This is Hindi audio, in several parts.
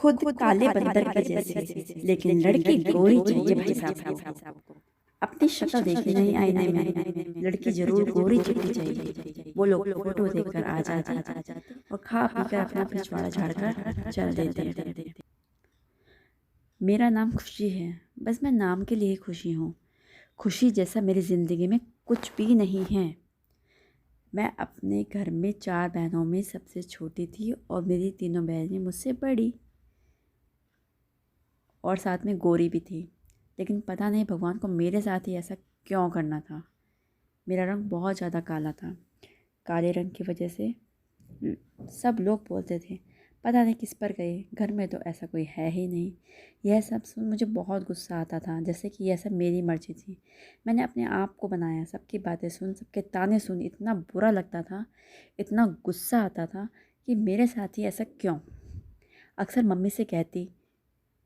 खुद काले बंदर के जैसे, लेकिन लड़की गोरी चाहिए भाई साहब को। अपनी शक्ल देखी नहीं आईने में, लड़की जरूर गोरी चिट्टी चाहिए। वो लोग फोटो देखकर आ जाते और खा पी कर अपना पिछवाड़ा झाड़कर चल देते। मेरा नाम खुशी है, बस मैं नाम के लिए खुशी हूँ। खुशी जैसा मेरी ज़िंदगी में कुछ भी नहीं है। मैं अपने घर में 4 बहनों में सबसे छोटी थी और मेरी तीनों बहनें मुझसे बड़ी और साथ में गोरी भी थी। लेकिन पता नहीं भगवान को मेरे साथ ही ऐसा क्यों करना था। मेरा रंग बहुत ज़्यादा काला था। काले रंग की वजह से सब लोग बोलते थे पता नहीं किस पर गए, घर में तो ऐसा कोई है ही नहीं। यह सब सुन मुझे बहुत गुस्सा आता था, जैसे कि यह सब मेरी मर्ज़ी थी। मैंने अपने आप को बनाया, सबकी बातें सुन, सबके ताने सुन इतना बुरा लगता था, इतना गुस्सा आता था कि मेरे साथ ही ऐसा क्यों। अक्सर मम्मी से कहती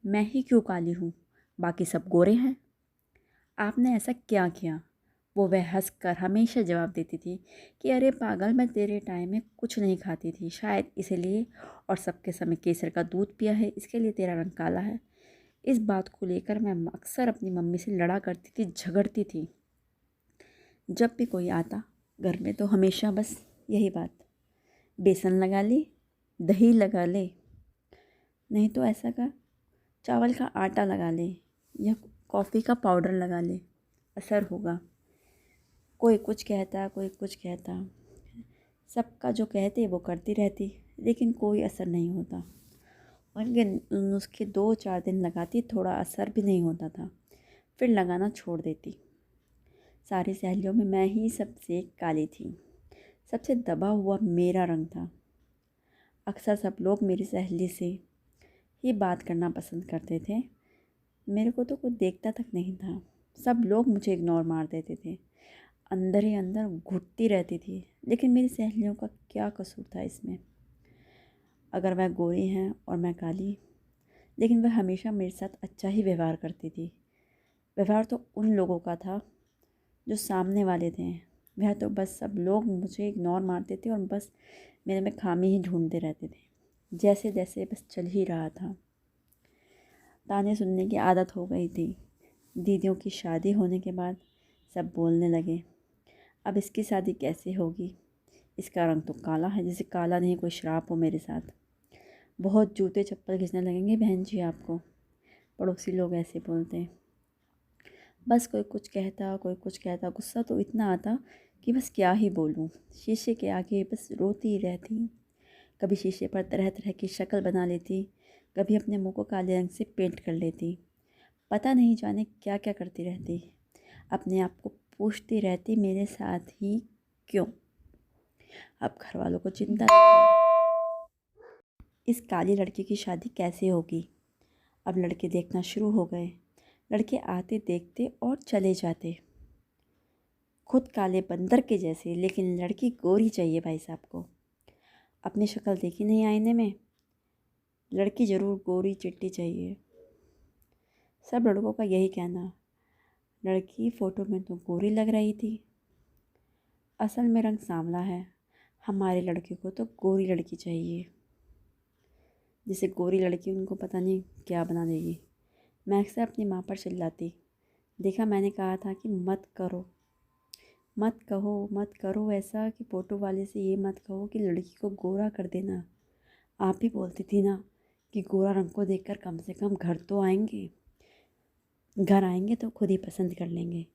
मैं ही क्यों काली हूँ, बाकी सब गोरे हैं, आपने ऐसा क्या किया। वो वह हंस कर हमेशा जवाब देती थी कि अरे पागल, मैं तेरे टाइम में कुछ नहीं खाती थी, शायद इसीलिए, और सबके समय केसर का दूध पिया है, इसके लिए तेरा रंग काला है। इस बात को लेकर मैं अक्सर अपनी मम्मी से लड़ा करती थी, झगड़ती थी। जब भी कोई आता घर में तो हमेशा बस यही बात, बेसन लगा ले, दही लगा ले, नहीं तो ऐसा कर चावल का आटा लगा ले या कॉफ़ी का पाउडर लगा ले, असर होगा। कोई कुछ कहता, कोई कुछ कहता, सबका जो कहते वो करती रहती, लेकिन कोई असर नहीं होता। उनके नुस्खे 2-4 दिन लगाती, थोड़ा असर भी नहीं होता था, फिर लगाना छोड़ देती। सारी सहेलियों में मैं ही सबसे काली थी, सबसे दबा हुआ मेरा रंग था। अक्सर सब लोग मेरी सहेली से ही बात करना पसंद करते थे। मेरे को तो कोई देखता तक नहीं था, सब लोग मुझे इग्नोर मार देते थे। अंदर ही अंदर घुटती रहती थी, लेकिन मेरी सहेलियों का क्या कसूर था इसमें। अगर वह गोरी हैं और मैं काली, लेकिन वह हमेशा मेरे साथ अच्छा ही व्यवहार करती थी। व्यवहार तो उन लोगों का था जो सामने वाले थे, वह तो बस सब लोग मुझे इग्नोर मारते थे और बस मेरे में खामी ही ढूंढते रहते थे। जैसे जैसे बस चल ही रहा था, ताने सुनने की आदत हो गई थी। दीदियों की शादी होने के बाद सब बोलने लगे अब इसकी शादी कैसे होगी, इसका रंग तो काला है, जैसे काला नहीं कोई श्राप हो मेरे साथ। बहुत जूते चप्पल घिसने लगेंगे बहन जी आपको, पड़ोसी लोग ऐसे बोलते हैं। बस कोई कुछ कहता, कोई कुछ कहता, गुस्सा तो इतना आता कि बस क्या ही बोलूँ। शीशे के आगे बस रोती ही रहती। कभी शीशे पर तरह तरह की शक्ल बना लेती, कभी अपने मुंह को काले रंग से पेंट कर लेती। पता नहीं जाने क्या क्या करती रहती। अपने आप को पूछती रहती मेरे साथ ही क्यों। अब घर वालों को चिंता इस काली लड़की की शादी कैसे होगी। अब लड़के देखना शुरू हो गए। लड़के आते, देखते और चले जाते, खुद काले बंदर के जैसे, लेकिन लड़की गोरी चाहिए भाई साहब को। अपनी शक्ल देखी नहीं आईने में, लड़की ज़रूर गोरी चिट्टी चाहिए। सब लड़कों का यही कहना, लड़की फ़ोटो में तो गोरी लग रही थी, असल में रंग सांवला है, हमारे लड़के को तो गोरी लड़की चाहिए। जिसे गोरी लड़की उनको पता नहीं क्या बना देगी। मैं अक्सर अपनी माँ पर चिल्लाती, देखा मैंने कहा था कि मत करो, मत कहो, मत करो ऐसा, कि फ़ोटो वाले से ये मत कहो कि लड़की को गोरा कर देना। आप ही बोलती थी ना कि गोरा रंग को देखकर कम से कम घर तो आएंगे, घर आएंगे तो खुद ही पसंद कर लेंगे।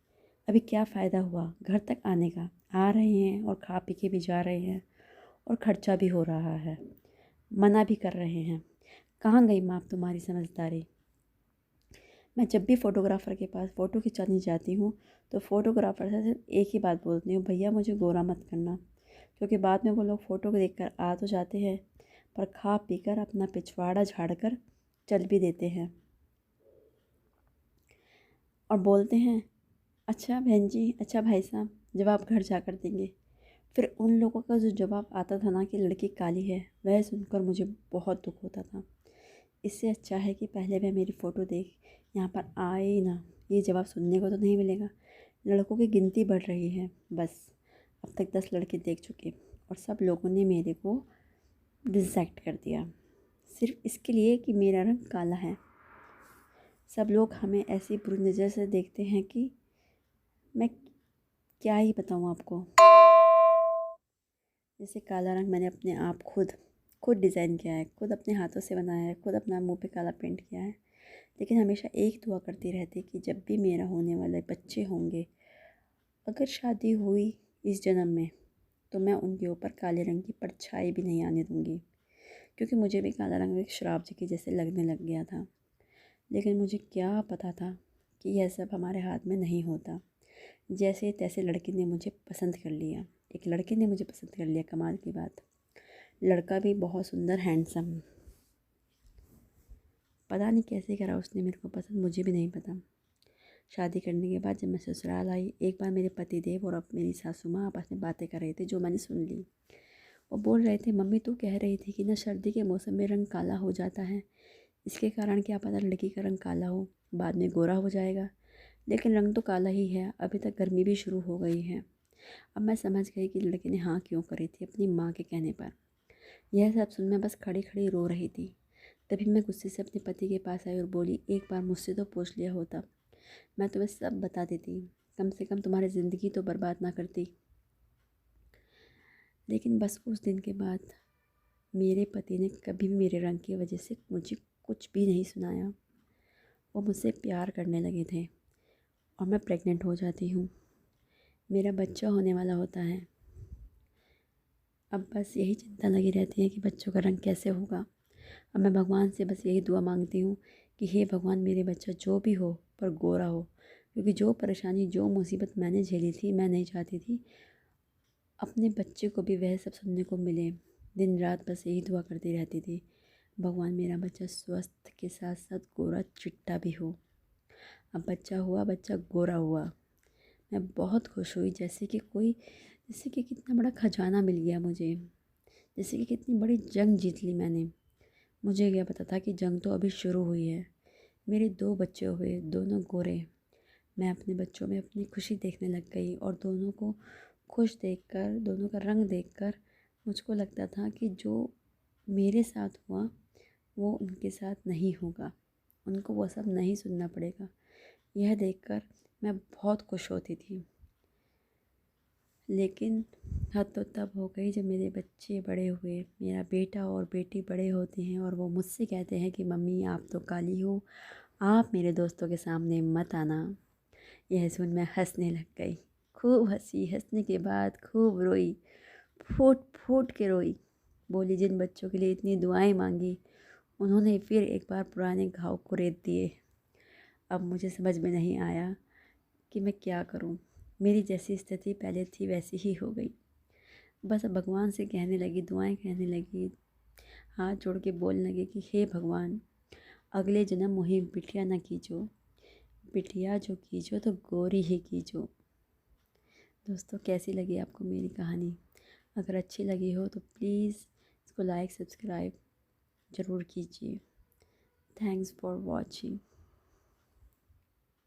अभी क्या फ़ायदा हुआ घर तक आने का, आ रहे हैं और खा पी के भी जा रहे हैं और खर्चा भी हो रहा है, मना भी कर रहे हैं। कहाँ गई माँ तुम्हारी समझदारी। मैं जब भी फ़ोटोग्राफ़र के पास फ़ोटो खिंचाने जाती हूँ तो फ़ोटोग्राफ़र से सिर्फ एक ही बात बोलती हूँ, भैया मुझे गोरा मत करना। क्योंकि बाद में वो लोग फ़ोटो को देखकर आ तो जाते हैं, पर खा पी कर अपना पिछवाड़ा झाड़ कर चल भी देते हैं और बोलते हैं अच्छा बहन जी, अच्छा भाई साहब, जवाब घर जाकर देंगे। फिर उन लोगों का जो जवाब आता था ना कि लड़की काली है, वह सुनकर मुझे बहुत दुख होता था। इससे अच्छा है कि पहले वह मेरी फ़ोटो देख यहाँ पर आए ही ना, ये जवाब सुनने को तो नहीं मिलेगा। लड़कों की गिनती बढ़ रही है, बस अब तक 10 लड़के देख चुके और सब लोगों ने मेरे को रिजेक्ट कर दिया। सिर्फ इसके लिए कि मेरा रंग काला है। सब लोग हमें ऐसी बुरी नज़र से देखते हैं कि मैं क्या ही बताऊँ आपको। जैसे काला रंग मैंने अपने आप खुद डिज़ाइन किया है, खुद अपने हाथों से बनाया है, खुद अपना मुँह पे काला पेंट किया है। लेकिन हमेशा एक दुआ करती रहती कि जब भी मेरा होने वाले बच्चे होंगे, अगर शादी हुई इस जन्म में, तो मैं उनके ऊपर काले रंग की परछाई भी नहीं आने दूँगी। क्योंकि मुझे भी काला रंग एक श्राप के जैसे लगने लग गया था। लेकिन मुझे क्या पता था कि यह सब हमारे हाथ में नहीं होता। जैसे तैसे लड़के ने मुझे पसंद कर लिया। एक लड़के ने मुझे पसंद कर लिया, कमाल की बात। लड़का भी बहुत सुंदर, हैंडसम। पता नहीं कैसे करा उसने मेरे को पसंद, मुझे भी नहीं पता। शादी करने के बाद जब मैं ससुराल आई, एक बार मेरे पति देव और अब मेरी सासू माँ आपस में बातें कर रहे थे, जो मैंने सुन ली। वो बोल रहे थे, मम्मी तू कह रही थी कि ना सर्दी के मौसम में रंग काला हो जाता है, इसके कारण क्या पता लड़की का रंग काला हो, बाद में गोरा हो जाएगा। लेकिन रंग तो काला ही है, अभी तक गर्मी भी शुरू हो गई है। अब मैं समझ गई कि लड़के ने हाँ क्यों करी थी अपनी माँ के कहने पर। यह सब सुन मैं बस खड़ी खड़ी रो रही थी। तभी मैं गुस्से से अपने पति के पास आई और बोली, एक बार मुझसे तो पूछ लिया होता, मैं तुम्हें सब बता देती, कम से कम तुम्हारी ज़िंदगी तो बर्बाद ना करती। लेकिन बस उस दिन के बाद मेरे पति ने कभी भी मेरे रंग की वजह से मुझे कुछ भी नहीं सुनाया। वो मुझसे प्यार करने लगे थे और मैं प्रेग्नेंट हो जाती हूँ, मेरा बच्चा होने वाला होता है। अब बस यही चिंता लगी रहती है कि बच्चों का रंग कैसे होगा। अब मैं भगवान से बस यही दुआ मांगती हूँ कि हे भगवान, मेरे बच्चा जो भी हो पर गोरा हो। क्योंकि जो परेशानी, जो मुसीबत मैंने झेली थी, मैं नहीं चाहती थी अपने बच्चे को भी वह सब सुनने को मिले। दिन रात बस यही दुआ करती रहती थी, भगवान मेरा बच्चा स्वस्थ के साथ साथ गोरा चिट्टा भी हो। अब बच्चा हुआ, बच्चा गोरा हुआ। मैं बहुत खुश हुई, जैसे कि कितना बड़ा खजाना मिल गया मुझे, जैसे कि कितनी बड़ी जंग जीत ली मैंने। मुझे क्या पता था कि जंग तो अभी शुरू हुई है। मेरे 2 बच्चे हुए, दोनों गोरे। मैं अपने बच्चों में अपनी खुशी देखने लग गई और दोनों को खुश देखकर, दोनों का रंग देखकर मुझको लगता था कि जो मेरे साथ हुआ वो उनके साथ नहीं होगा, उनको वो सब नहीं सुनना पड़ेगा। यह देखकर मैं बहुत खुश होती थी। लेकिन हद तो तब हो गई जब मेरे बच्चे बड़े हुए। मेरा बेटा और बेटी बड़े होते हैं और वो मुझसे कहते हैं कि मम्मी आप तो काली हो, आप मेरे दोस्तों के सामने मत आना। यह सुन मैं हंसने लग गई। खूब हंसी, हंसने के बाद खूब रोई, फूट फूट के रोई। बोली, जिन बच्चों के लिए इतनी दुआएं मांगी, उन्होंने फिर एक बार पुराने घाव को रेत दिए। अब मुझे समझ में नहीं आया कि मैं क्या करूं। मेरी जैसी स्थिति पहले थी वैसी ही हो गई। बस अब भगवान से कहने लगी, दुआएं कहने लगी, हाथ जोड़ के बोलने लगी कि हे भगवान, अगले जन्म मुझे बिटिया न कीजो, बिटिया जो कीजो तो गोरी ही कीजो। दोस्तों, कैसी लगी आपको मेरी कहानी? अगर अच्छी लगी हो तो प्लीज़ इसको लाइक सब्सक्राइब ज़रूर कीजिए। Thanks for watching.